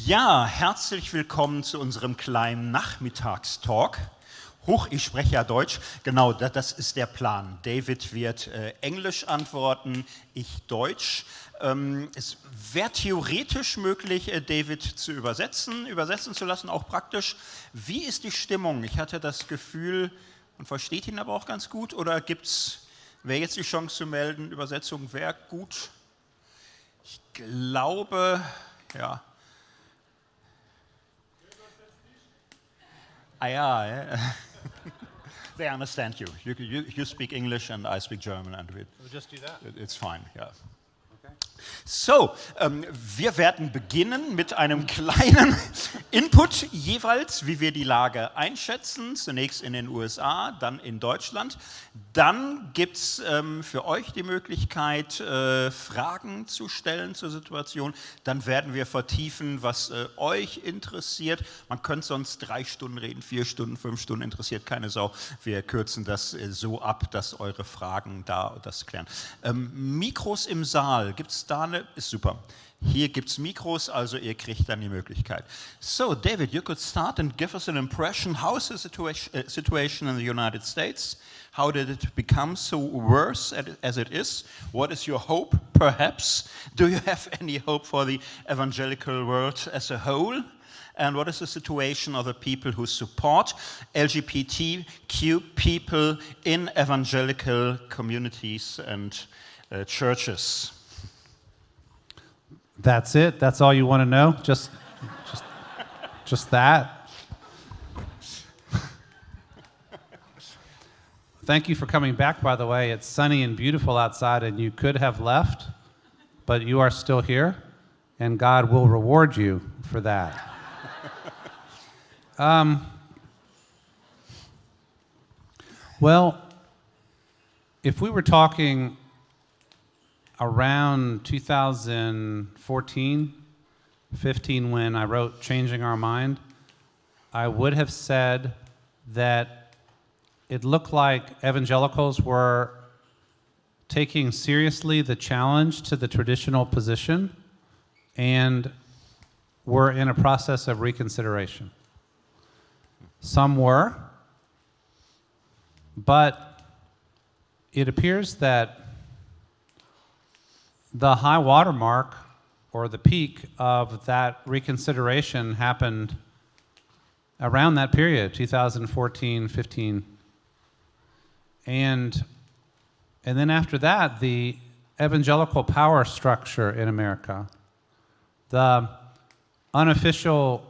Ja, herzlich willkommen zu unserem kleinen Nachmittagstalk. Huch, ich spreche ja Deutsch. Genau, das ist der Plan. David wird Englisch antworten, ich Deutsch. Es wäre theoretisch möglich, David zu übersetzen zu lassen, auch praktisch. Wie ist die Stimmung? Ich hatte das Gefühl, man versteht ihn aber auch ganz gut. Oder wäre jetzt die Chance zu melden, Übersetzung wäre gut? Ich glaube, ja. They understand you. You speak English and I speak German and We'll just do that. it's fine, yeah. Okay. So, wir werden beginnen mit einem kleinen Input jeweils, wie wir die Lage einschätzen. Zunächst in den USA, dann in Deutschland. Dann gibt es für euch die Möglichkeit, Fragen zu stellen zur Situation. Dann werden wir vertiefen, was euch interessiert. Man könnte sonst 3 Stunden reden, 4 Stunden, 5 Stunden, interessiert keine Sau. Wir kürzen das so ab, dass eure Fragen da das klären. Mikros im Saal, gibt es da ist super. Hier gibt es Mikros, also ihr kriegt dann die Möglichkeit. So, David, you could start and give us an impression. How is the situation in the United States? How did it become so worse as it is? What is your hope, perhaps? Do you have any hope for the evangelical world as a whole? And what is the situation of the people who support LGBTQ people in evangelical communities and churches? That's it? That's all you want to know? Just that? Thank you for coming back, by the way. It's sunny and beautiful outside, and you could have left, but you are still here, and God will reward you for that. Well, if we were talking around 2014, 15, when I wrote Changing Our Mind, I would have said that it looked like evangelicals were taking seriously the challenge to the traditional position and were in a process of reconsideration. Some were, but it appears that the high water mark, or the peak of that reconsideration, happened around that period, 2014, 15. And then after that, the evangelical power structure in America, the unofficial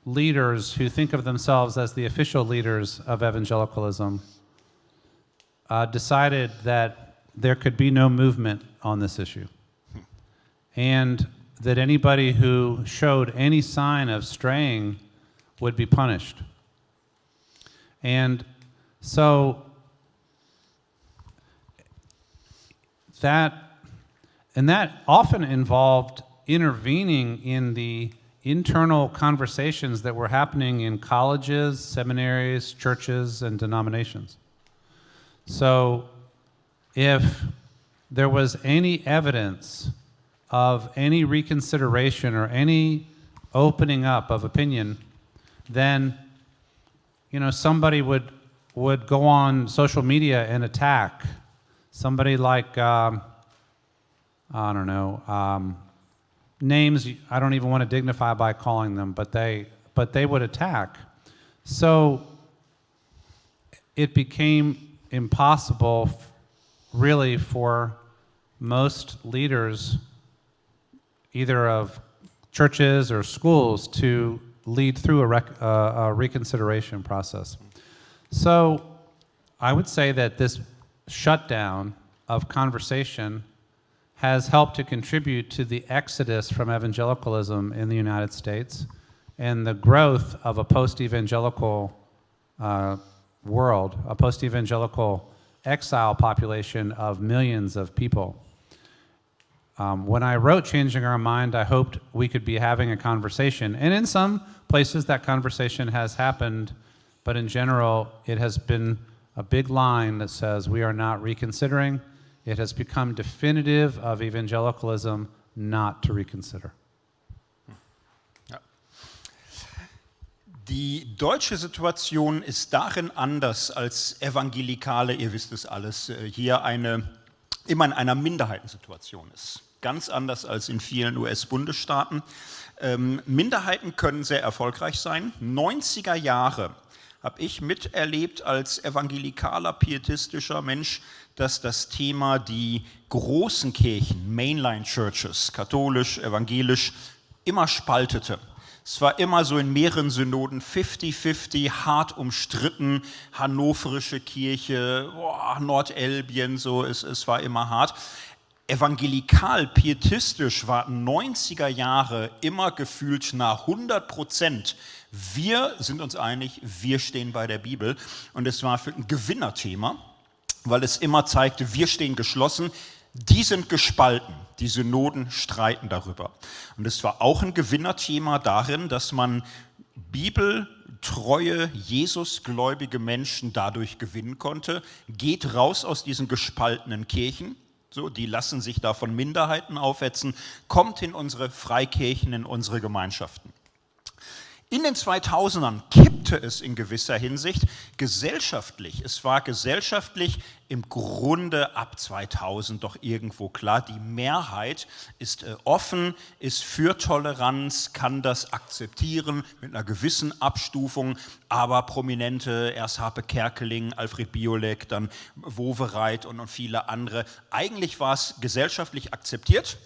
leaders who think of themselves as the official leaders of evangelicalism, decided that there could be no movement on this issue. And that anybody who showed any sign of straying would be punished. And so that often involved intervening in the internal conversations that were happening in colleges, seminaries, churches, and denominations. So if there was any evidence of any reconsideration or any opening up of opinion, then somebody would go on social media and attack somebody like I don't know, names I don't even want to dignify by calling them, but they would attack. So it became impossible really for most leaders, either of churches or schools, to lead through a reconsideration process. So I would say that this shutdown of conversation has helped to contribute to the exodus from evangelicalism in the United States and the growth of a post-evangelical world, a post-evangelical exile population of millions of people. When I wrote Changing Our Mind, I hoped we could be having a conversation. And in some places that conversation has happened, but in general, it has been a big line that says we are not reconsidering. It has become definitive of evangelicalism not to reconsider. Ja. Die deutsche Situation ist darin anders als Evangelikale, ihr wisst es alles, hier immer in einer Minderheitensituation ist. Ganz anders als in vielen US-Bundesstaaten. Minderheiten können sehr erfolgreich sein. 90er Jahre habe ich miterlebt als evangelikaler, pietistischer Mensch, dass das Thema die großen Kirchen, Mainline Churches, katholisch, evangelisch, immer spaltete. Es war immer so in mehreren Synoden 50-50, hart umstritten, hannoverische Kirche, Nordelbien, so, es war immer hart. Evangelikal, pietistisch war 90er Jahre immer gefühlt nach 100%. Wir sind uns einig, wir stehen bei der Bibel. Und es war für ein Gewinnerthema, weil es immer zeigte, wir stehen geschlossen, die sind gespalten. Die Synoden streiten darüber. Und es war auch ein Gewinnerthema darin, dass man bibeltreue, Jesusgläubige Menschen dadurch gewinnen konnte. Geht raus aus diesen gespaltenen Kirchen. So, die lassen sich da von Minderheiten aufhetzen, kommt in unsere Freikirchen, in unsere Gemeinschaften. In den 2000ern kippte es in gewisser Hinsicht gesellschaftlich. Es war gesellschaftlich im Grunde ab 2000 doch irgendwo klar, die Mehrheit ist offen, ist für Toleranz, kann das akzeptieren mit einer gewissen Abstufung, aber Prominente, erst Harpe Kerkeling, Alfred Biolek, dann Wowereit und viele andere. Eigentlich war es gesellschaftlich akzeptiert.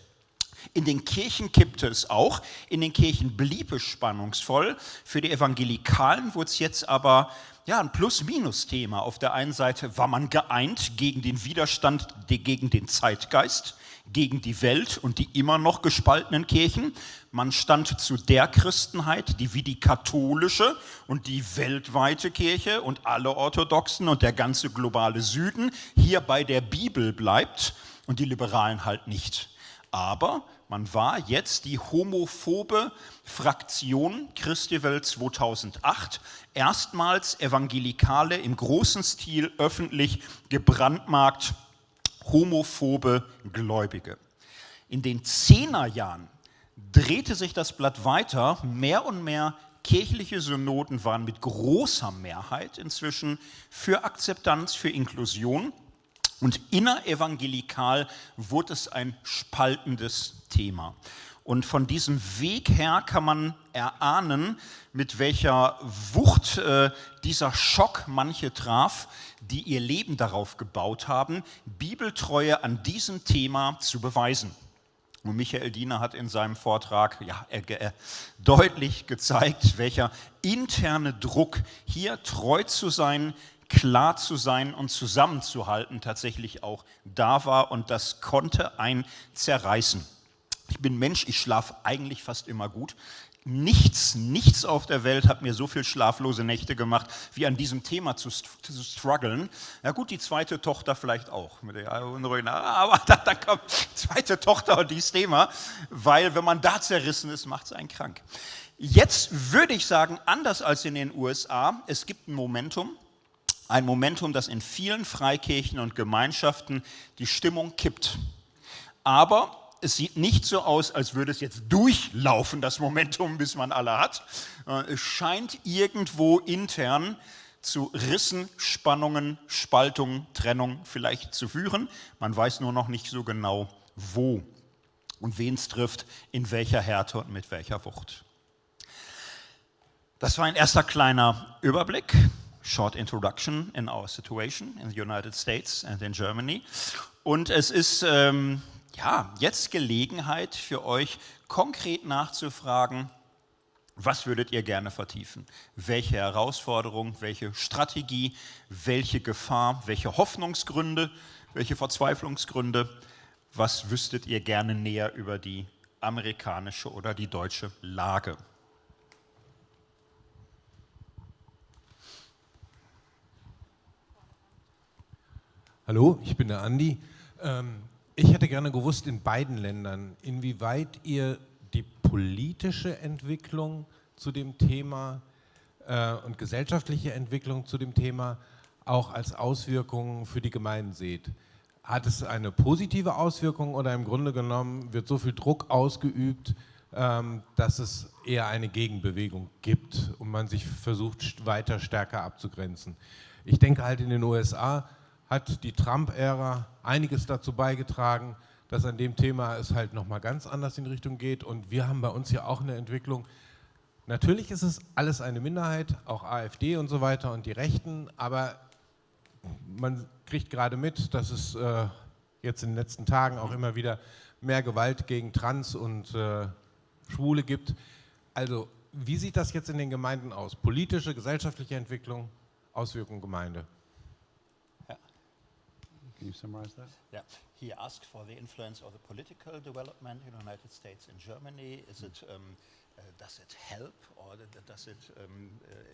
In den Kirchen kippte es auch, in den Kirchen blieb es spannungsvoll. Für die Evangelikalen wurde es jetzt aber ein Plus-Minus-Thema. Auf der einen Seite war man geeint gegen den Widerstand, gegen den Zeitgeist, gegen die Welt und die immer noch gespaltenen Kirchen. Man stand zu der Christenheit, die wie die katholische und die weltweite Kirche und alle Orthodoxen und der ganze globale Süden hier bei der Bibel bleibt und die Liberalen halt nicht. Aber man war jetzt die homophobe Fraktion Christi Welt 2008, erstmals Evangelikale im großen Stil öffentlich gebrandmarkt, homophobe Gläubige. In den 10er Jahren drehte sich das Blatt weiter, mehr und mehr kirchliche Synoden waren mit großer Mehrheit inzwischen für Akzeptanz, für Inklusion. Und innerevangelikal wurde es ein spaltendes Thema. Und von diesem Weg her kann man erahnen, mit welcher Wucht dieser Schock manche traf, die ihr Leben darauf gebaut haben, Bibeltreue an diesem Thema zu beweisen. Und Michael Diener hat in seinem Vortrag deutlich gezeigt, welcher interne Druck hier treu zu sein, klar zu sein und zusammenzuhalten tatsächlich auch da war und das konnte einen zerreißen. Ich bin Mensch, ich schlafe eigentlich fast immer gut. Nichts auf der Welt hat mir so viel schlaflose Nächte gemacht, wie an diesem Thema zu strugglen. Ja gut, die zweite Tochter vielleicht auch, mit der unruhigen, aber dann kommt die zweite Tochter und dieses Thema, weil wenn man da zerrissen ist, macht es einen krank. Jetzt würde ich sagen, anders als in den USA, es gibt ein Momentum, das in vielen Freikirchen und Gemeinschaften die Stimmung kippt. Aber es sieht nicht so aus, als würde es jetzt durchlaufen, das Momentum, bis man alle hat. Es scheint irgendwo intern zu Rissen, Spannungen, Spaltungen, Trennung vielleicht zu führen. Man weiß nur noch nicht so genau, wo und wen es trifft, in welcher Härte und mit welcher Wucht. Das war ein erster kleiner Überblick. Short introduction in our situation in the United States and in Germany. Und es ist jetzt Gelegenheit für euch, konkret nachzufragen, was würdet ihr gerne vertiefen? Welche Herausforderung, welche Strategie, welche Gefahr, welche Hoffnungsgründe, welche Verzweiflungsgründe, was wüsstet ihr gerne näher über die amerikanische oder die deutsche Lage? Hallo, ich bin der Andi. Ich hätte gerne gewusst, in beiden Ländern, inwieweit ihr die politische Entwicklung zu dem Thema und gesellschaftliche Entwicklung zu dem Thema auch als Auswirkungen für die Gemeinden seht. Hat es eine positive Auswirkung oder im Grunde genommen wird so viel Druck ausgeübt, dass es eher eine Gegenbewegung gibt und man sich versucht, weiter stärker abzugrenzen. Ich denke halt, in den USA hat die Trump-Ära einiges dazu beigetragen, dass an dem Thema es halt nochmal ganz anders in Richtung geht. Und wir haben bei uns ja auch eine Entwicklung. Natürlich ist es alles eine Minderheit, auch AfD und so weiter und die Rechten, aber man kriegt gerade mit, dass es jetzt in den letzten Tagen auch immer wieder mehr Gewalt gegen Trans und Schwule gibt. Also, wie sieht das jetzt in den Gemeinden aus? Politische, gesellschaftliche Entwicklung, Auswirkungen Gemeinde. Ja. Can you summarize that? Yeah, he asked for the influence of the political development in the United States and Germany. Is it, does it help or does it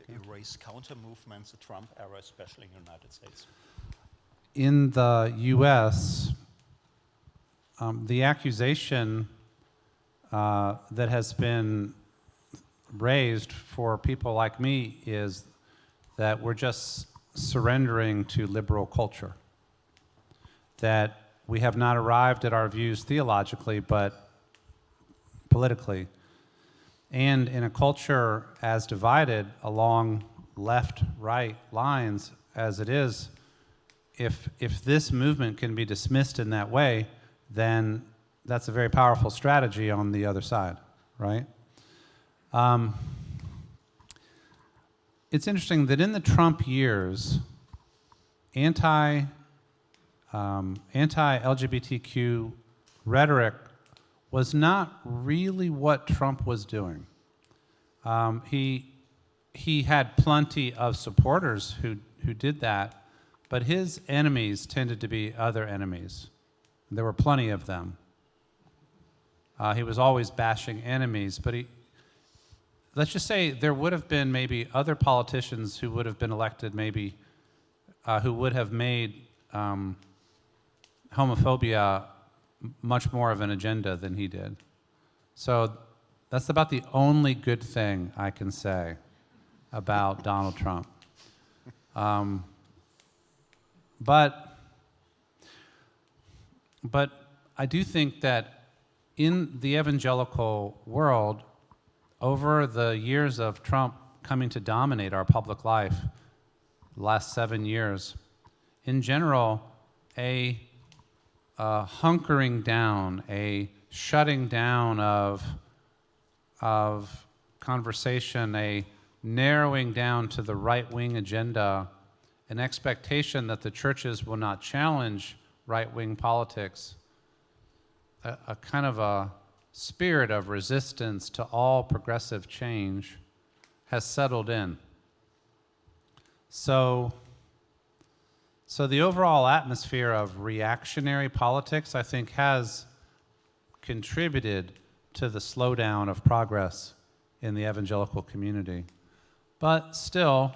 erase counter movements, the Trump era, especially in the United States? In the U.S., the accusation that has been raised for people like me is that we're just surrendering to liberal culture, that we have not arrived at our views theologically, but politically. And in a culture as divided along left-right lines as it is, if this movement can be dismissed in that way, then that's a very powerful strategy on the other side, right? It's interesting that in the Trump years, anti-LGBTQ rhetoric was not really what Trump was doing. He had plenty of supporters who did that, but his enemies tended to be other enemies. There were plenty of them. He was always bashing enemies, but let's just say there would have been maybe other politicians who would have been elected, maybe who would have made homophobia much more of an agenda than he did. So that's about the only good thing I can say about Donald Trump. But I do think that in the evangelical world, over the years of Trump coming to dominate our public life, the last 7 years, in general, a hunkering down, a shutting down of conversation, a narrowing down to the right-wing agenda, an expectation that the churches will not challenge right-wing politics, a kind of a spirit of resistance to all progressive change has settled in. So the overall atmosphere of reactionary politics, I think, has contributed to the slowdown of progress in the evangelical community. But still,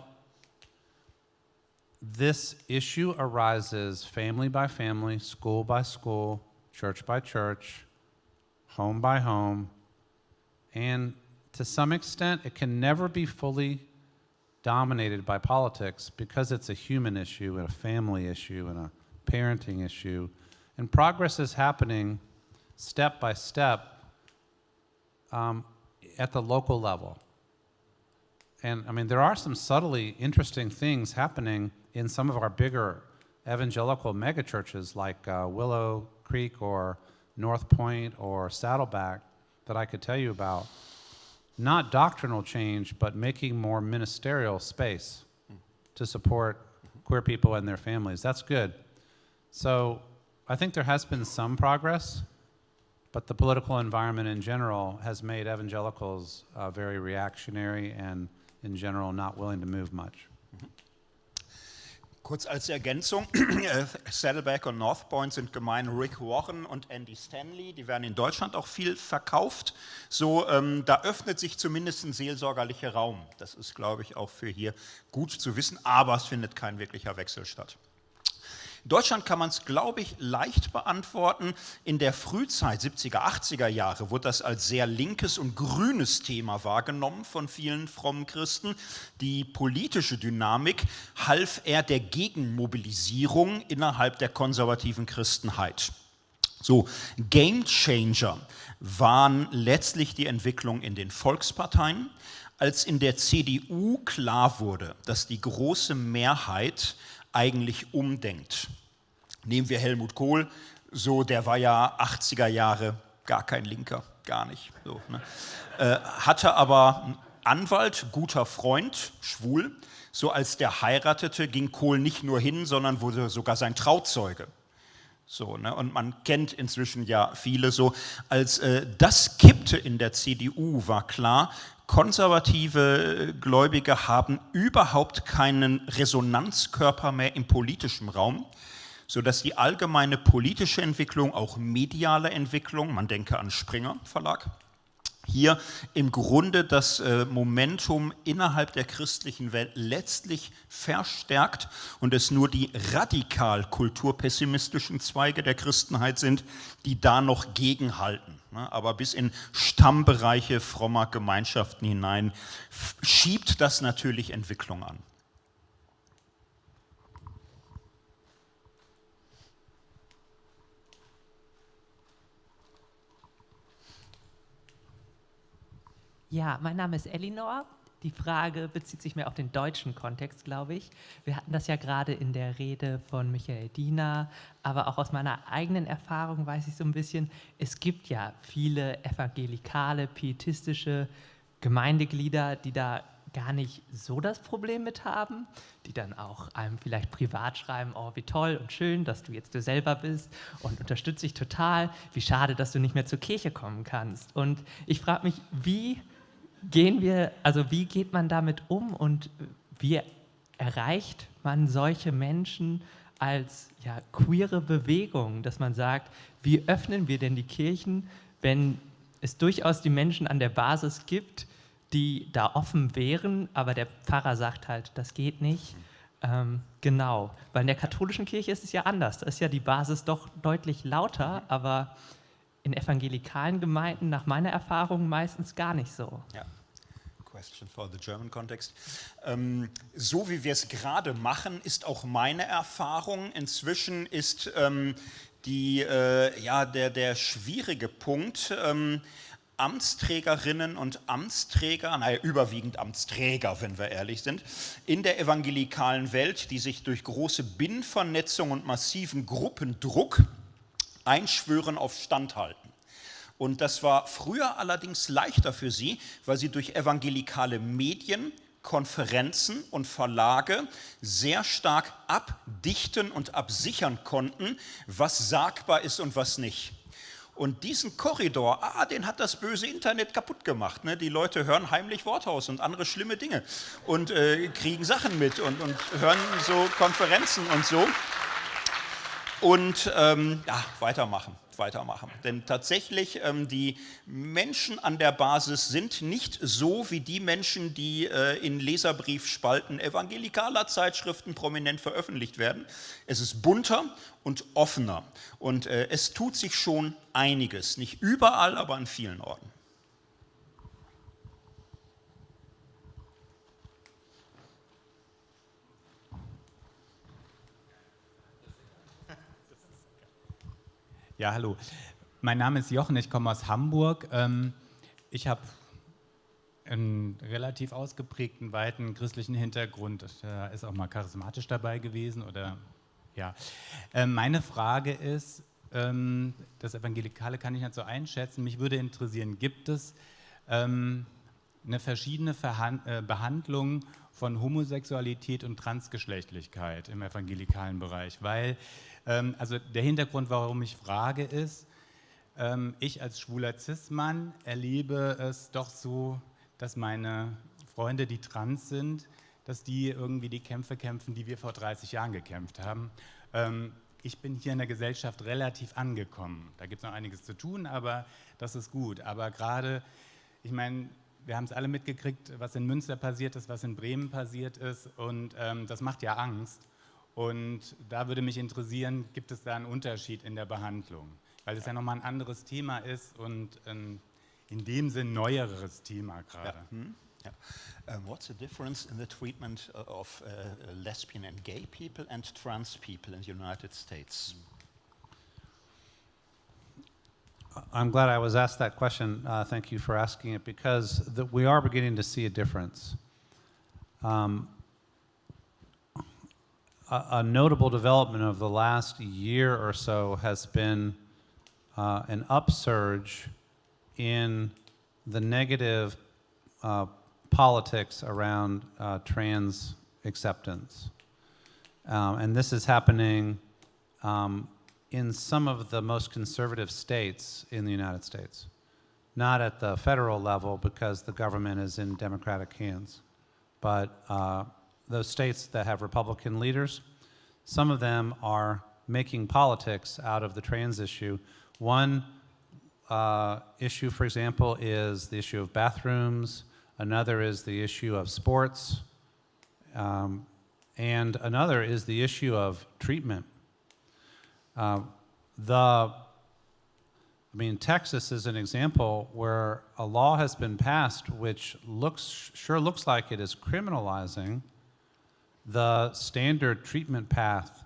this issue arises family by family, school by school, church by church, home by home, and to some extent, it can never be fully dominated by politics because it's a human issue and a family issue and a parenting issue. And progress is happening step by step at the local level. And I mean, there are some subtly interesting things happening in some of our bigger evangelical megachurches like Willow Creek or North Point or Saddleback that I could tell you about. Not doctrinal change, but making more ministerial space to support queer people and their families. That's good. So I think there has been some progress, but the political environment in general has made evangelicals very reactionary and in general not willing to move much. Kurz als Ergänzung, Saddleback und North Point sind Gemeinden Rick Warren und Andy Stanley, die werden in Deutschland auch viel verkauft. So, da öffnet sich zumindest ein seelsorgerlicher Raum. Das ist, glaube ich, auch für hier gut zu wissen, aber es findet kein wirklicher Wechsel statt. In Deutschland kann man es, glaube ich, leicht beantworten. In der Frühzeit, 70er, 80er Jahre, wurde das als sehr linkes und grünes Thema wahrgenommen von vielen frommen Christen. Die politische Dynamik half eher der Gegenmobilisierung innerhalb der konservativen Christenheit. So, Game Changer waren letztlich die Entwicklung in den Volksparteien, als in der CDU klar wurde, dass die große Mehrheit eigentlich umdenkt. Nehmen wir Helmut Kohl, so, der war ja 80er Jahre gar kein Linker, gar nicht. So, ne? Hatte aber einen Anwalt, guter Freund, schwul, so als der heiratete, ging Kohl nicht nur hin, sondern wurde sogar sein Trauzeuge. So, ne? Und man kennt inzwischen ja viele so. Als das kippte in der CDU, war klar, konservative Gläubige haben überhaupt keinen Resonanzkörper mehr im politischen Raum, sodass die allgemeine politische Entwicklung, auch mediale Entwicklung, man denke an Springer Verlag, hier im Grunde das Momentum innerhalb der christlichen Welt letztlich verstärkt und es nur die radikal kulturpessimistischen Zweige der Christenheit sind, die da noch gegenhalten. Aber bis in Stammbereiche frommer Gemeinschaften hinein schiebt das natürlich Entwicklung an. Ja, mein Name ist Elinor. Die Frage bezieht sich mehr auf den deutschen Kontext, glaube ich. Wir hatten das ja gerade in der Rede von Michael Diener, aber auch aus meiner eigenen Erfahrung weiß ich so ein bisschen, es gibt ja viele evangelikale, pietistische Gemeindeglieder, die da gar nicht so das Problem mit haben, die dann auch einem vielleicht privat schreiben, oh, wie toll und schön, dass du jetzt du selber bist und unterstütze dich total, wie schade, dass du nicht mehr zur Kirche kommen kannst. Und ich frage mich, wie geht man damit um und wie erreicht man solche Menschen als queere Bewegung, dass man sagt, wie öffnen wir denn die Kirchen, wenn es durchaus die Menschen an der Basis gibt, die da offen wären, aber der Pfarrer sagt halt, das geht nicht. Genau, weil in der katholischen Kirche ist es ja anders, da ist ja die Basis doch deutlich lauter, aber in evangelikalen Gemeinden, nach meiner Erfahrung, meistens gar nicht so. Ja. Question for the German context. So wie wir es gerade machen, ist auch meine Erfahrung. Inzwischen ist der schwierige Punkt, Amtsträgerinnen und Amtsträger, überwiegend Amtsträger, wenn wir ehrlich sind, in der evangelikalen Welt, die sich durch große Binnenvernetzung und massiven Gruppendruck einschwören auf Standhalten. Und das war früher allerdings leichter für sie, weil sie durch evangelikale Medien, Konferenzen und Verlage sehr stark abdichten und absichern konnten, was sagbar ist und was nicht. Und diesen Korridor, den hat das böse Internet kaputt gemacht. Ne? Die Leute hören heimlich Worthaus und andere schlimme Dinge und kriegen Sachen mit und hören so Konferenzen und so. Und weitermachen. Denn tatsächlich, die Menschen an der Basis sind nicht so wie die Menschen, die in Leserbriefspalten evangelikaler Zeitschriften prominent veröffentlicht werden. Es ist bunter und offener und es tut sich schon einiges. Nicht überall, aber an vielen Orten. Ja, hallo. Mein Name ist Jochen, ich komme aus Hamburg. Ich habe einen relativ ausgeprägten, weiten christlichen Hintergrund. Da ist auch mal charismatisch dabei gewesen. Meine Frage ist, das Evangelikale kann ich nicht so einschätzen. Mich würde interessieren, gibt es eine verschiedene Behandlung von Homosexualität und Transgeschlechtlichkeit im evangelikalen Bereich? Weil der Hintergrund, warum ich frage, ist, ich als schwuler Cis-Mann erlebe es doch so, dass meine Freunde, die trans sind, dass die irgendwie die Kämpfe kämpfen, die wir vor 30 Jahren gekämpft haben. Ich bin hier in der Gesellschaft relativ angekommen. Da gibt es noch einiges zu tun, aber das ist gut. Aber gerade, ich meine, wir haben es alle mitgekriegt, was in Münster passiert ist, was in Bremen passiert ist und das macht ja Angst. Und da würde mich interessieren, gibt es da einen Unterschied in der Behandlung? Weil es ja nochmal ein anderes Thema ist und in dem Sinn neueres Thema gerade. Ja. What's the difference in the treatment of lesbian and gay people and trans people in the United States? I'm glad I was asked that question. Thank you for asking it, because we are beginning to see a difference. A notable development of the last year or so has been an upsurge in the negative politics around trans acceptance. And this is happening in some of the most conservative states in the United States. Not at the federal level, because the government is in Democratic hands, but those states that have Republican leaders, some of them are making politics out of the trans issue. One issue, for example, is the issue of bathrooms. Another is the issue of sports. And another is the issue of treatment. Texas is an example where a law has been passed which sure looks like it is criminalizing the standard treatment path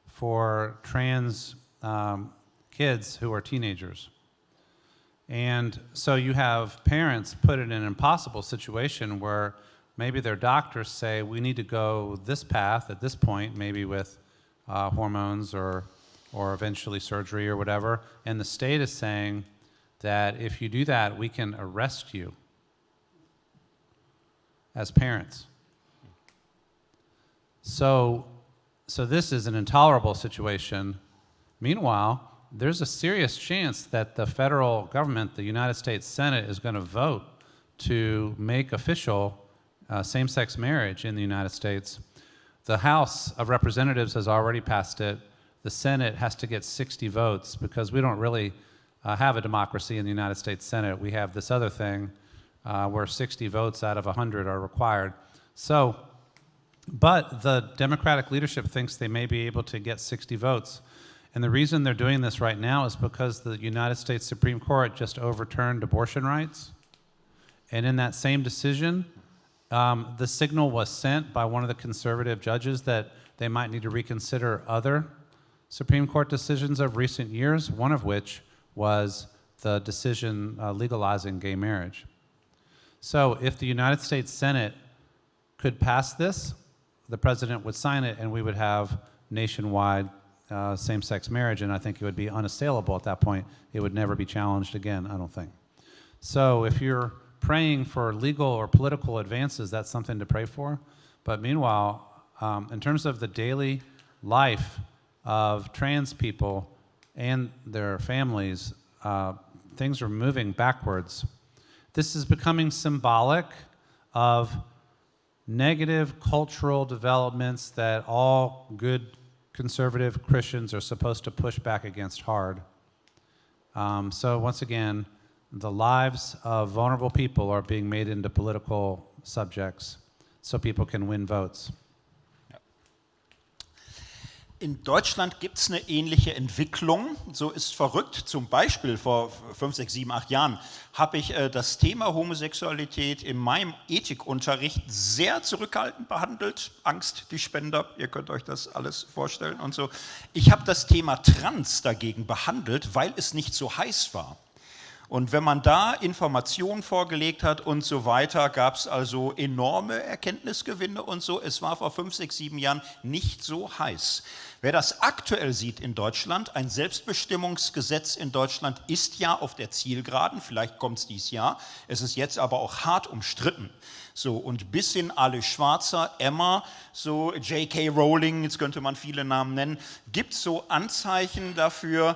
for trans kids who are teenagers. And so you have parents put in an impossible situation where maybe their doctors say, we need to go this path at this point, maybe with hormones or eventually surgery or whatever, and the state is saying that if you do that, we can arrest you as parents. So this is an intolerable situation. Meanwhile, there's a serious chance that the federal government, the United States Senate, is going to vote to make official same-sex marriage in the United States. The House of Representatives has already passed it. The Senate has to get 60 votes, because we don't really have a democracy in the United States Senate. We have this other thing where 60 votes out of 100 are required. But the Democratic leadership thinks they may be able to get 60 votes. And the reason they're doing this right now is because the United States Supreme Court just overturned abortion rights. And in that same decision, the signal was sent by one of the conservative judges that they might need to reconsider other Supreme Court decisions of recent years, one of which was the decision legalizing gay marriage. So if the United States Senate could pass this, the president would sign it, and we would have nationwide same-sex marriage, and I think it would be unassailable at that point. It would never be challenged again, I don't think. So if you're praying for legal or political advances, that's something to pray for. But meanwhile, in terms of the daily life of trans people and their families, things are moving backwards. This is becoming symbolic of negative cultural developments that all good conservative Christians are supposed to push back against hard. So once again, the lives of vulnerable people are being made into political subjects so people can win votes. In Deutschland gibt es eine ähnliche Entwicklung, so ist verrückt. Zum Beispiel vor 5, 6, 7, 8 Jahren habe ich das Thema Homosexualität in meinem Ethikunterricht sehr zurückhaltend behandelt. Angst, die Spender, ihr könnt euch das alles vorstellen und so. Ich habe das Thema Trans dagegen behandelt, weil es nicht so heiß war. Und wenn man da Informationen vorgelegt hat und so weiter, gab es also enorme Erkenntnisgewinne und so. Es war vor 5, 6, 7 Jahren nicht so heiß. Wer das aktuell sieht in Deutschland, ein Selbstbestimmungsgesetz in Deutschland ist ja auf der Zielgeraden, vielleicht kommt es dieses Jahr, es ist jetzt aber auch hart umstritten. So, und bis in alle Schwarzer, Emma, so J.K. Rowling, jetzt könnte man viele Namen nennen, gibt es so Anzeichen dafür,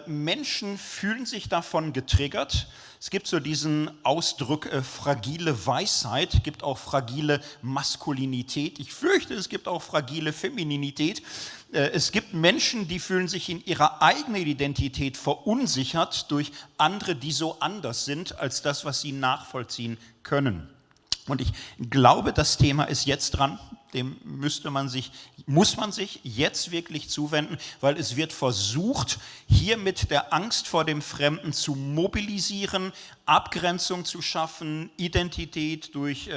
Menschen fühlen sich davon getriggert. Es gibt so diesen Ausdruck fragile Weisheit, gibt auch fragile Maskulinität. Ich fürchte, es gibt auch fragile Femininität. Es gibt Menschen, die fühlen sich in ihrer eigenen Identität verunsichert durch andere, die so anders sind, als das, was sie nachvollziehen können. Und ich glaube, das Thema ist jetzt dran. dem muss man sich jetzt wirklich zuwenden, weil es wird versucht, hier mit der Angst vor dem Fremden zu mobilisieren, Abgrenzung zu schaffen, Identität durch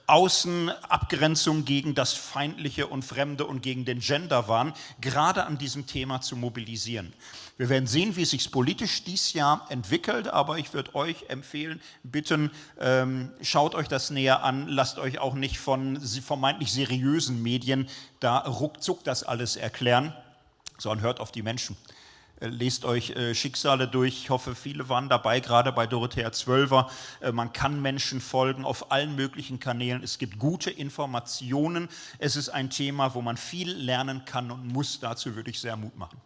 Außenabgrenzung gegen das Feindliche und Fremde und gegen den Genderwahn, gerade an diesem Thema zu mobilisieren. Wir werden sehen, wie es sich politisch dieses Jahr entwickelt, aber ich würde euch empfehlen, bitten, schaut euch das näher an, lasst euch auch nicht von vermeintlich seriösen Medien da ruckzuck das alles erklären, sondern hört auf die Menschen. Lest euch Schicksale durch, ich hoffe, viele waren dabei, gerade bei Dorothea Zwölfer. Man kann Menschen folgen auf allen möglichen Kanälen, es gibt gute Informationen, es ist ein Thema, wo man viel lernen kann und muss, dazu würde ich sehr Mut machen.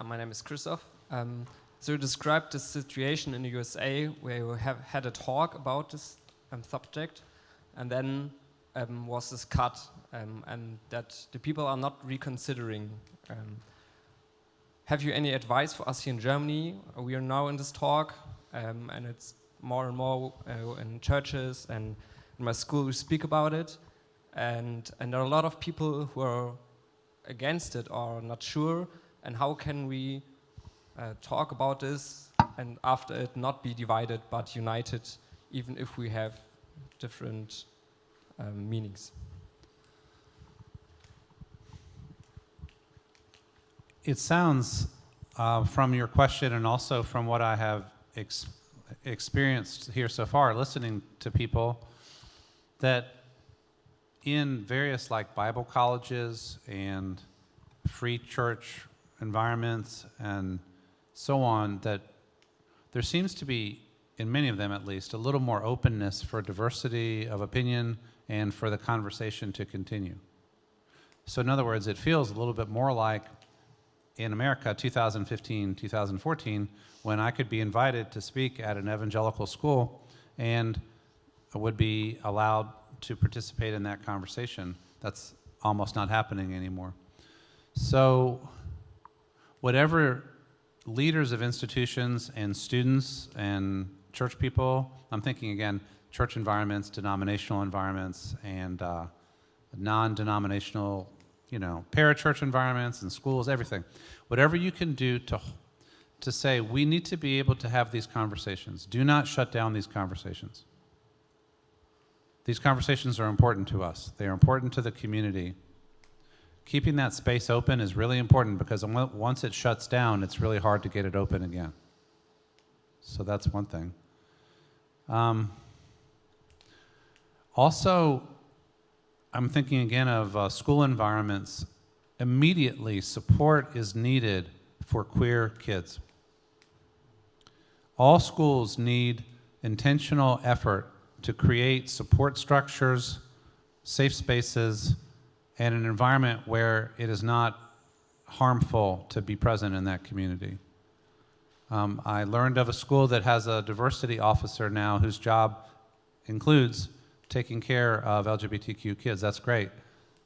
My name is Christoph. So you described this situation in the USA where you have had a talk about this subject, and then was this cut, and that the people are not reconsidering. Have you any advice for us here in Germany? We are now in this talk, and it's more and more in churches, and in my school we speak about it, and there are a lot of people who are against it or not sure, and how can we talk about this and after it not be divided but united, even if we have different meanings? It sounds, from your question and also from what I have experienced here so far, listening to people, that in various like Bible colleges and free church environments and so on, that there seems to be, in many of them at least, a little more openness for diversity of opinion and for the conversation to continue. So in other words, it feels a little bit more like in America, 2015, 2014, when I could be invited to speak at an evangelical school and would be allowed to participate in that conversation. That's almost not happening anymore. So whatever leaders of institutions and students and church people, I'm thinking again, church environments, denominational environments, and non-denominational, parachurch environments and schools, everything. Whatever you can do to say, we need to be able to have these conversations. Do not shut down these conversations. These conversations are important to us. They are important to the community. Keeping that space open is really important because once it shuts down, it's really hard to get it open again. So that's one thing. Also, I'm thinking again of school environments. Immediately, support is needed for queer kids. All schools need intentional effort to create support structures, safe spaces, and an environment where it is not harmful to be present in that community. I learned of a school that has a diversity officer now whose job includes taking care of LGBTQ kids. That's great.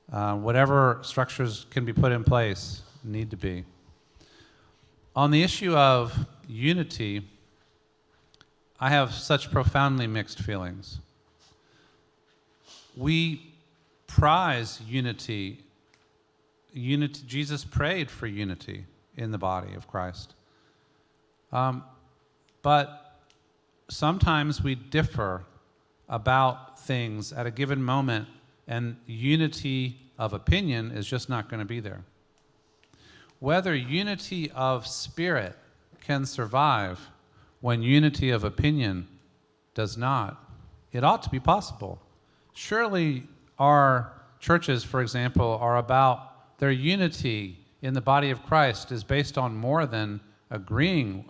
Whatever structures can be put in place need to be. On the issue of unity, I have such profoundly mixed feelings. We prize unity. Jesus prayed for unity in the body of Christ. But sometimes we differ about things at a given moment, and unity of opinion is just not going to be there. Whether unity of spirit can survive when unity of opinion does not, it ought to be possible. Surely our churches, for example, are about their unity in the body of Christ is based on more than agreeing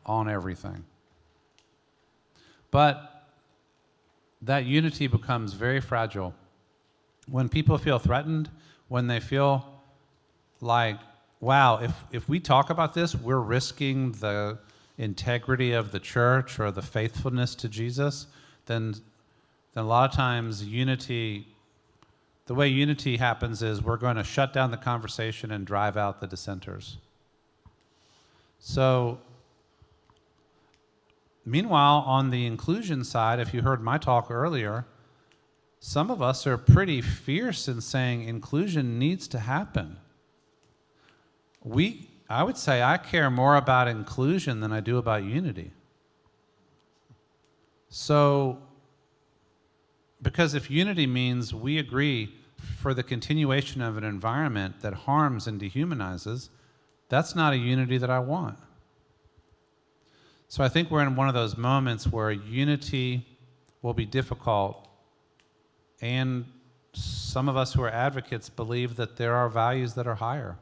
on everything. But that unity becomes very fragile when people feel threatened, when they feel like, wow, if we talk about this, we're risking the integrity of the church or the faithfulness to Jesus, then a lot of times unity, the way unity happens is we're going to shut down the conversation and drive out the dissenters. So, meanwhile, on the inclusion side, if you heard my talk earlier, some of us are pretty fierce in saying inclusion needs to happen. I would say I care more about inclusion than I do about unity. So, because if unity means we agree for the continuation of an environment that harms and dehumanizes, that's not a unity that I want. So I think we're in one of those moments where unity will be difficult, and some of us who are advocates believe that there are values that are higher.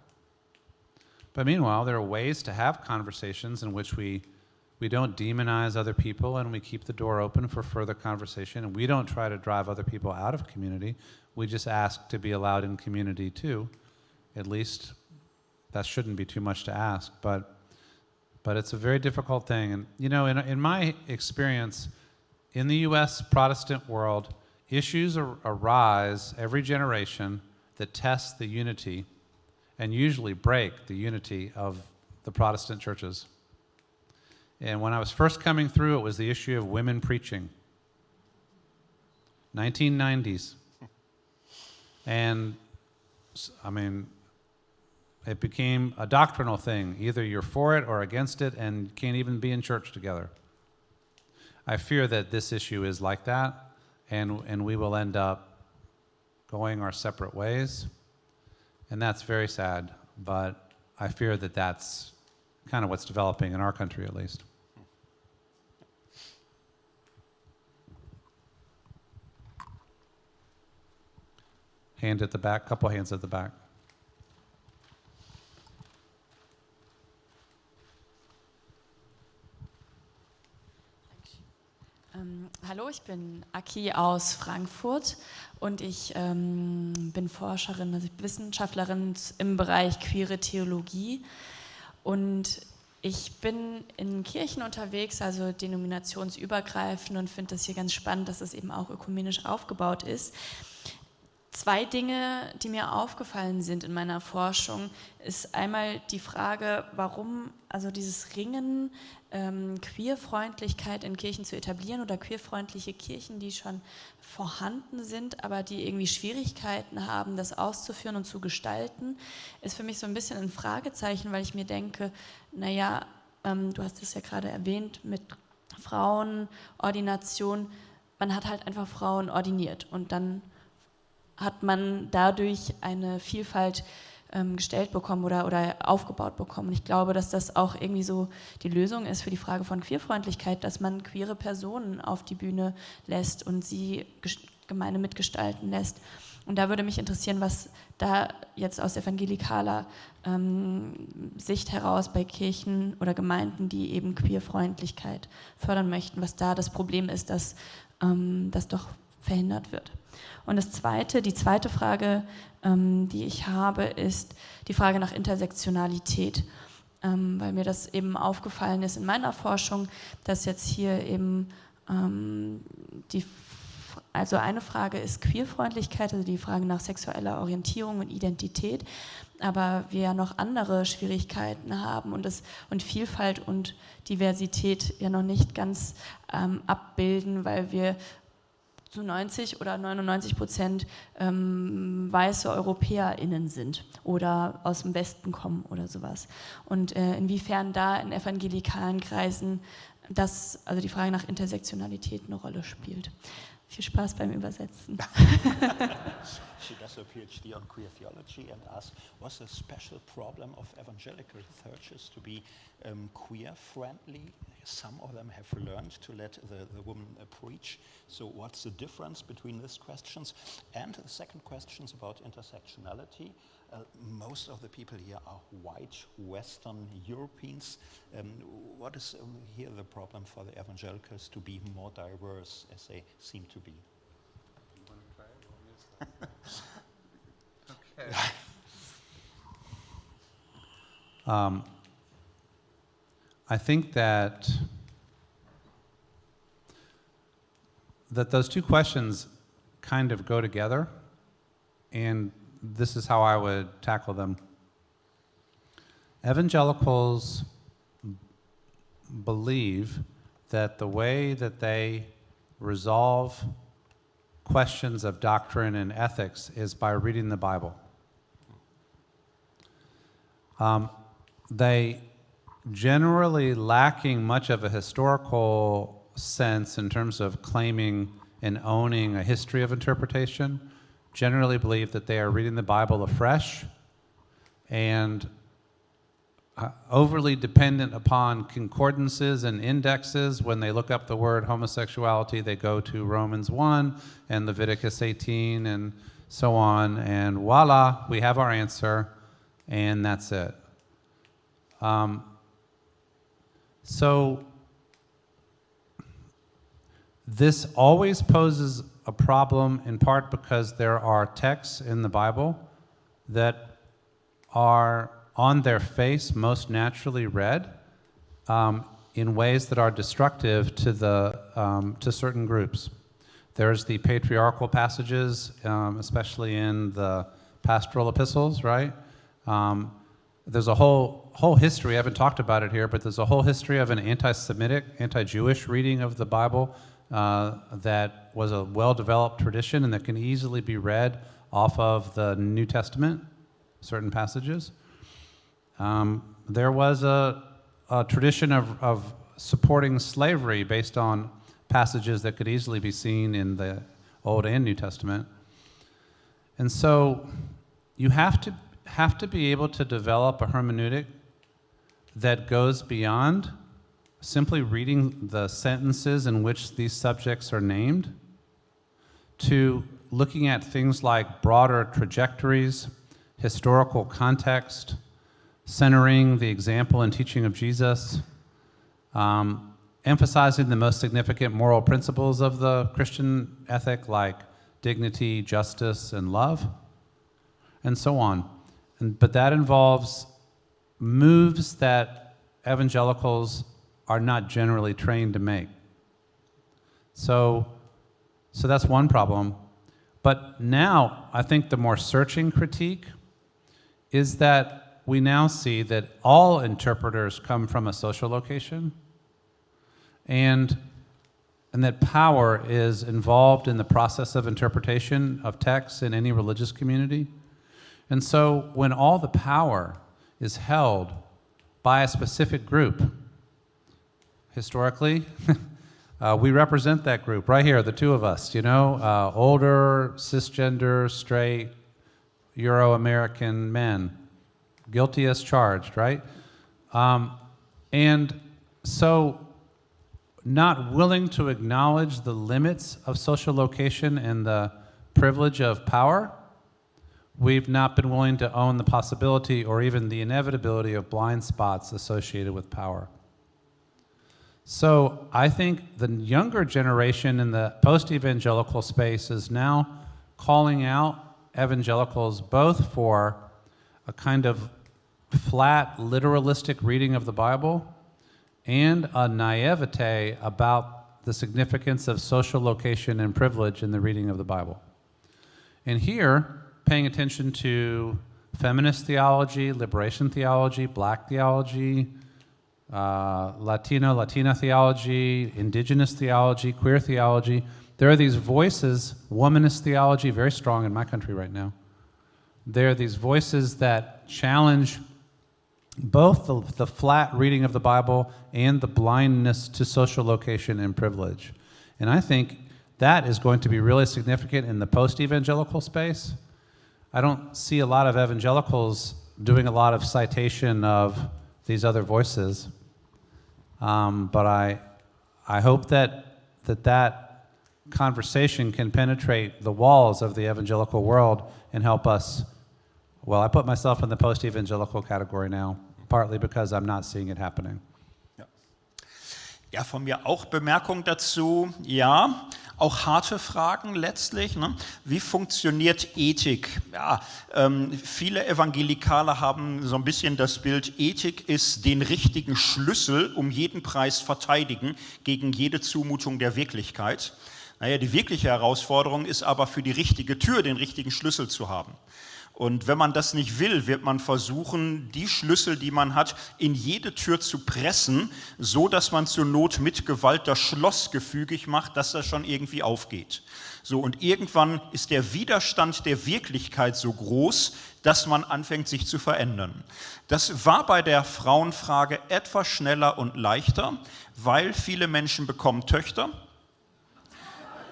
But meanwhile, there are ways to have conversations in which we don't demonize other people, and we keep the door open for further conversation, and we don't try to drive other people out of community. We just ask to be allowed in community too. At least that shouldn't be too much to ask, but it's a very difficult thing. And you know, in my experience, in the US Protestant world, issues arise every generation that test the unity and usually break the unity of the Protestant churches. And when I was first coming through, it was the issue of women preaching. 1990s. And, I mean, it became a doctrinal thing. Either you're for it or against it, and you can't even be in church together. I fear that this issue is like that, and we will end up going our separate ways. And that's very sad, but I fear that that's kind of what's developing in our country, at least. Hand at the back, couple hands at the back. Hallo, ich bin Aki aus Frankfurt und ich bin Forscherin, also Wissenschaftlerin im Bereich queere Theologie, und ich bin in Kirchen unterwegs, also denominationsübergreifend, und finde das hier ganz spannend, dass es eben auch ökumenisch aufgebaut ist. Zwei Dinge, die mir aufgefallen sind in meiner Forschung, ist einmal die Frage, warum also dieses Ringen, Queerfreundlichkeit in Kirchen zu etablieren oder queerfreundliche Kirchen, die schon vorhanden sind, aber die irgendwie Schwierigkeiten haben, das auszuführen und zu gestalten, ist für mich so ein bisschen ein Fragezeichen, weil ich mir denke, naja, du hast es ja gerade erwähnt mit Frauenordination, man hat halt einfach Frauen ordiniert und dann hat man dadurch eine Vielfalt gestellt bekommen oder aufgebaut bekommen. Und ich glaube, dass das auch irgendwie so die Lösung ist für die Frage von Queerfreundlichkeit, dass man queere Personen auf die Bühne lässt und sie Gemeinde mitgestalten lässt. Und da würde mich interessieren, was da jetzt aus evangelikaler Sicht heraus bei Kirchen oder Gemeinden, die eben Queerfreundlichkeit fördern möchten, was da das Problem ist, dass das doch verhindert wird. Und die zweite Frage, die ich habe, ist die Frage nach Intersektionalität, weil mir das eben aufgefallen ist in meiner Forschung, dass jetzt hier eben also eine Frage ist Queerfreundlichkeit, also die Frage nach sexueller Orientierung und Identität, aber wir ja noch andere Schwierigkeiten haben und Vielfalt und Diversität ja noch nicht ganz abbilden, weil wir zu 90 oder 99% weiße EuropäerInnen sind oder aus dem Westen kommen oder sowas. Und inwiefern da in evangelikalen Kreisen also die Frage nach Intersektionalität eine Rolle spielt. Viel Spaß beim Übersetzen. She does a PhD on queer theology and asks, what's the special problem of evangelical churches to be queer-friendly? Some of them have learned to let the woman preach. So what's the difference between these questions? And the second question is about intersectionality. Most of the people here are white, Western Europeans. What is here the problem for the evangelicals to be more diverse as they seem to be? You want to try it or yes? Okay. I think that those two questions kind of go together. and this is how I would tackle them. Evangelicals believe that the way that they resolve questions of doctrine and ethics is by reading the Bible. They generally lacking much of a historical sense in terms of claiming and owning a history of interpretation, generally believe that they are reading the Bible afresh and overly dependent upon concordances and indexes. When they look up the word homosexuality, they go to Romans 1 and Leviticus 18 and so on, and voila, we have our answer, and that's it. So this always poses a problem, in part because there are texts in the Bible that are on their face most naturally read in ways that are destructive to certain groups. There's the patriarchal passages, especially in the pastoral epistles, right? There's a whole history, I haven't talked about it here, but there's a whole history of an anti-Semitic, anti-Jewish reading of the Bible that was a well-developed tradition and that can easily be read off of the New Testament, certain passages. There was a tradition of supporting slavery based on passages that could easily be seen in the Old and New Testament. And so you have to be able to develop a hermeneutic that goes beyond simply reading the sentences in which these subjects are named to looking at things like broader trajectories, historical context, centering the example and teaching of Jesus, emphasizing the most significant moral principles of the Christian ethic like dignity, justice, and love, and so on. But that involves moves that evangelicals are not generally trained to make. So that's one problem. But now, I think the more searching critique is that we now see that all interpreters come from a social location, and that power is involved in the process of interpretation of texts in any religious community. And so when all the power is held by a specific group, historically, we represent that group right here, the two of us, older, cisgender, straight, Euro-American men, guilty as charged, right? And so not willing to acknowledge the limits of social location and the privilege of power, we've not been willing to own the possibility or even the inevitability of blind spots associated with power. So I think the younger generation in the post-evangelical space is now calling out evangelicals both for a kind of flat, literalistic reading of the Bible and a naivete about the significance of social location and privilege in the reading of the Bible. And here, paying attention to feminist theology, liberation theology, black theology, Latina theology, indigenous theology, queer theology. There are these voices, womanist theology, very strong in my country right now. There are these voices that challenge both the flat reading of the Bible and the blindness to social location and privilege. And I think that is going to be really significant in the post-evangelical space. I don't see a lot of evangelicals doing a lot of citation of these other voices. But I hope that conversation can penetrate the walls of the evangelical world and help us. Well, I put myself in the post-evangelical category now, partly because I'm not seeing it happening. Ja, von mir auch Bemerkung dazu. Ja, auch harte Fragen letztlich. Ne? Wie funktioniert Ethik? Ja, viele Evangelikale haben so ein bisschen das Bild, Ethik ist den richtigen Schlüssel um jeden Preis verteidigen gegen jede Zumutung der Wirklichkeit. Naja, die wirkliche Herausforderung ist aber für die richtige Tür den richtigen Schlüssel zu haben. Und wenn man das nicht will, wird man versuchen, die Schlüssel, die man hat, in jede Tür zu pressen, so dass man zur Not mit Gewalt das Schloss gefügig macht, dass das schon irgendwie aufgeht. So, und irgendwann ist der Widerstand der Wirklichkeit so groß, dass man anfängt, sich zu verändern. Das war bei der Frauenfrage etwas schneller und leichter, weil viele Menschen bekommen Töchter.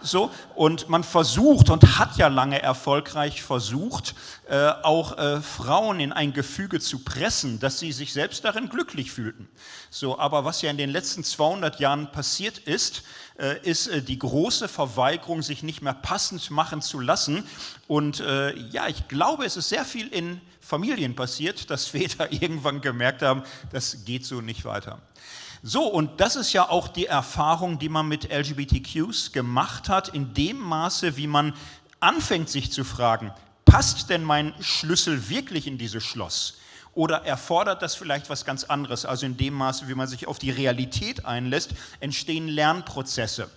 So, und man versucht und hat ja lange erfolgreich versucht, auch Frauen in ein Gefüge zu pressen, dass sie sich selbst darin glücklich fühlten. So, aber was ja in den letzten 200 Jahren passiert ist die große Verweigerung, sich nicht mehr passend machen zu lassen. Und ja, ich glaube, es ist sehr viel in Familien passiert, dass Väter irgendwann gemerkt haben, das geht so nicht weiter. So, und das ist ja auch die Erfahrung, die man mit LGBTQs gemacht hat, in dem Maße, wie man anfängt, sich zu fragen, passt denn mein Schlüssel wirklich in dieses Schloss? Oder erfordert das vielleicht was ganz anderes? Also in dem Maße, wie man sich auf die Realität einlässt, entstehen Lernprozesse.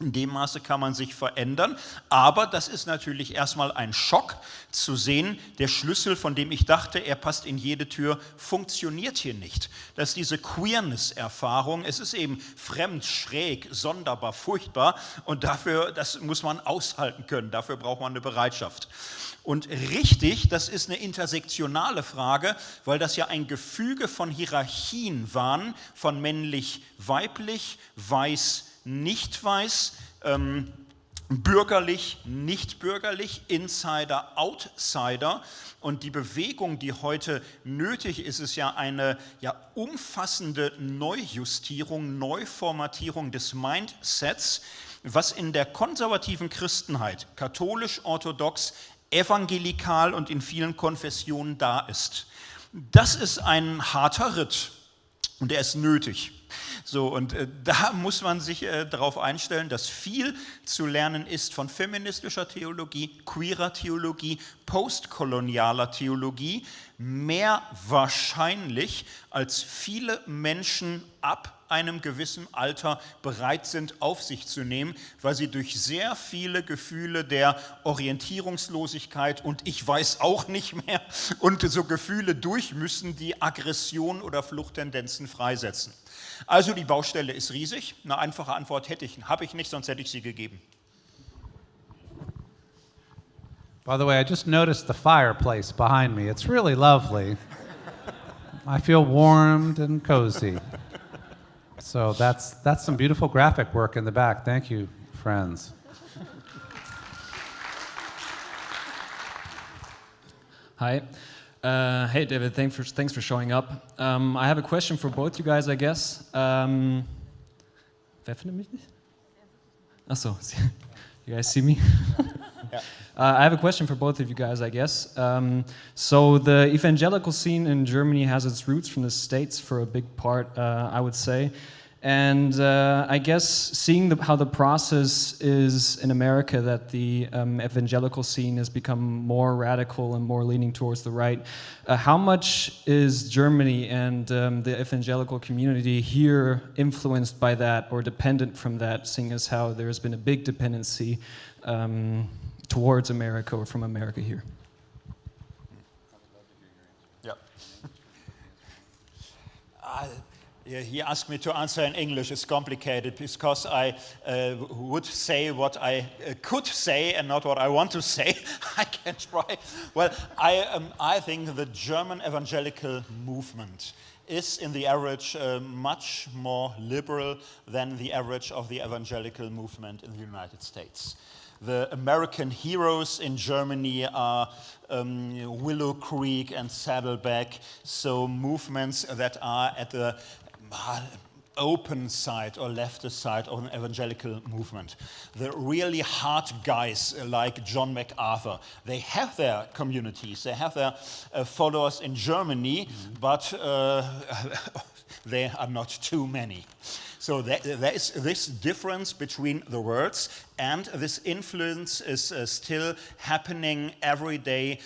In dem Maße kann man sich verändern, aber das ist natürlich erstmal ein Schock zu sehen, der Schlüssel, von dem ich dachte, er passt in jede Tür, funktioniert hier nicht. Das ist diese Queerness-Erfahrung, es ist eben fremd, schräg, sonderbar, furchtbar und dafür, das muss man aushalten können, dafür braucht man eine Bereitschaft. Und richtig, das ist eine intersektionale Frage, weil das ja ein Gefüge von Hierarchien waren, von männlich-weiblich, weiß, nicht weiß, bürgerlich, nicht bürgerlich, Insider, Outsider. Und die Bewegung, die heute nötig ist, ist ja eine umfassende Neujustierung, Neuformatierung des Mindsets, was in der konservativen Christenheit, katholisch, orthodox, evangelikal und in vielen Konfessionen da ist. Das ist ein harter Ritt und er ist nötig. So, und da muss man sich darauf einstellen, dass viel zu lernen ist von feministischer Theologie, queerer Theologie, postkolonialer Theologie, mehr wahrscheinlich, als viele Menschen ab einem gewissen Alter bereit sind, auf sich zu nehmen, weil sie durch sehr viele Gefühle der Orientierungslosigkeit und ich weiß auch nicht mehr und so Gefühle durch müssen, die Aggression oder Fluchttendenzen freisetzen. Also die Baustelle ist riesig. Eine einfache Antwort habe ich nicht, sonst hätte ich sie gegeben. By the way, I just noticed the fireplace behind me. It's really lovely. I feel warmed and cozy. So that's some beautiful graphic work in the back. Thank you, friends. Hi. Hey, David, thanks for showing up. I have a question for both you guys, I guess. Wer findet mich nicht? Ach so, you guys see me? Yeah. I have a question for both of you guys, I guess. So the evangelical scene in Germany has its roots from the States for a big part, I would say. And I guess seeing how the process is in America, that the evangelical scene has become more radical and more leaning towards the right, how much is Germany and the evangelical community here influenced by that or dependent from that, seeing as how there's been a big dependency towards America or from America here? Yeah. He asked me to answer in English. It's complicated because I would say what I could say and not what I want to say. I can try. Well, I think the German evangelical movement is in the average much more liberal than the average of the evangelical movement in the United States. The American heroes in Germany are Willow Creek and Saddleback, so movements that are at the open side or leftist side of an evangelical movement. The really hard guys like John MacArthur, they have their communities, they have their followers in Germany, but they are not too many. So there is this difference between the words, and this influence is still happening every day.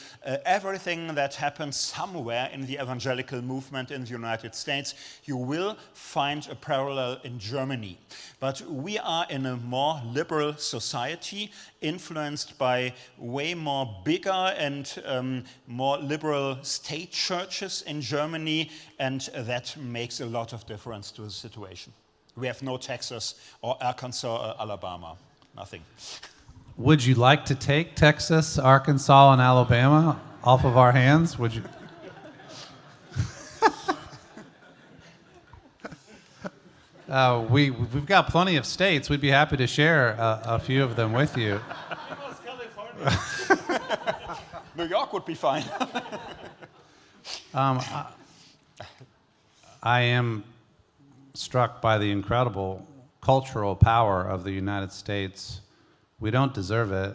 Everything that happens somewhere in the evangelical movement in the United States, you will find a parallel in Germany. But we are in a more liberal society, influenced by way more bigger and more liberal state churches in Germany, and that makes a lot of difference to the situation. We have no Texas or Arkansas or Alabama, nothing. Would you like to take Texas, Arkansas, and Alabama off of our hands? Would you? We've got plenty of states. We'd be happy to share a few of them with you. New York would be fine. I am struck by the incredible cultural power of the United States. We don't deserve it.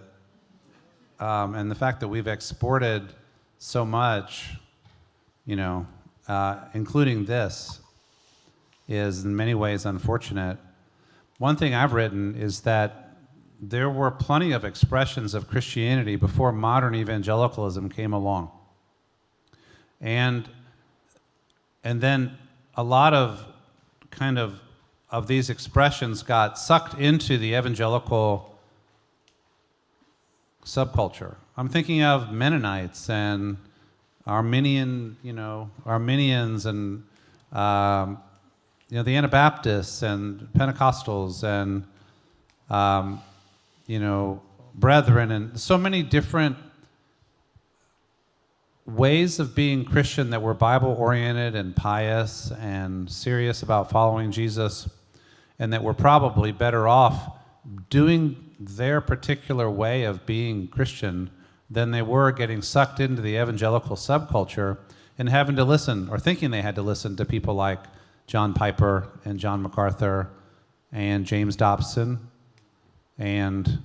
And the fact that we've exported so much, including this, is in many ways unfortunate. One thing I've written is that there were plenty of expressions of Christianity before modern evangelicalism came along. And then a lot of these expressions got sucked into the evangelical subculture. I'm thinking of Mennonites and Arminians and the Anabaptists and Pentecostals and brethren, and so many different ways of being Christian that were Bible-oriented and pious and serious about following Jesus, and that were probably better off doing their particular way of being Christian than they were getting sucked into the evangelical subculture and having to listen, or thinking they had to listen to people like John Piper and John MacArthur and James Dobson and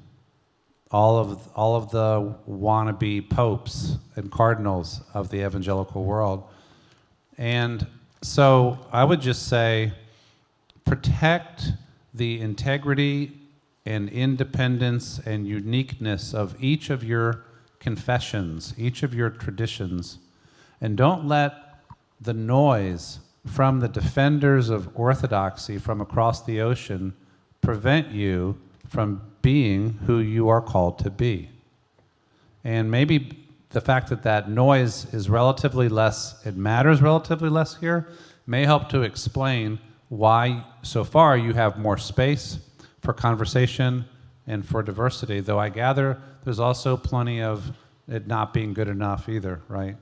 all of the wannabe popes and cardinals of the evangelical world. And so I would just say, protect the integrity and independence and uniqueness of each of your confessions, each of your traditions, and don't let the noise from the defenders of orthodoxy from across the ocean prevent you from being who you are called to be. And maybe the fact that noise is relatively less, it matters relatively less here, may help to explain why so far you have more space for conversation and for diversity, though I gather there's also plenty of it not being good enough either, right?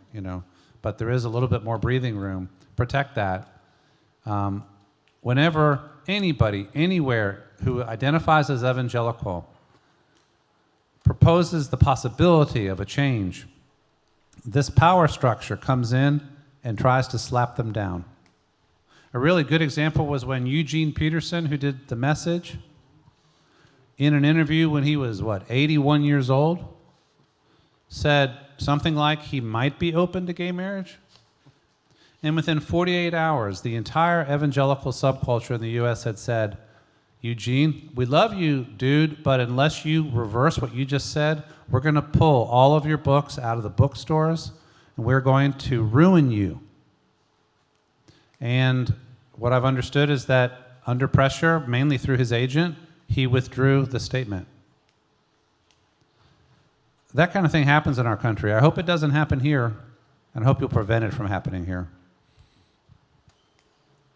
But there is a little bit more breathing room. Protect that. Whenever anybody, anywhere, who identifies as evangelical proposes the possibility of a change, this power structure comes in and tries to slap them down. A really good example was when Eugene Peterson, who did The Message, in an interview when he was, 81 years old, said something like he might be open to gay marriage. And within 48 hours, the entire evangelical subculture in the U.S. had said, Eugene, we love you, dude, but unless you reverse what you just said, we're going to pull all of your books out of the bookstores, and we're going to ruin you. And what I've understood is that under pressure, mainly through his agent, he withdrew the statement. That kind of thing happens in our country. I hope it doesn't happen here, and I hope you'll prevent it from happening here.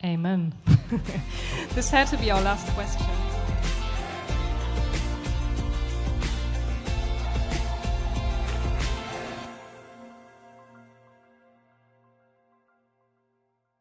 Amen. This had to be our last question.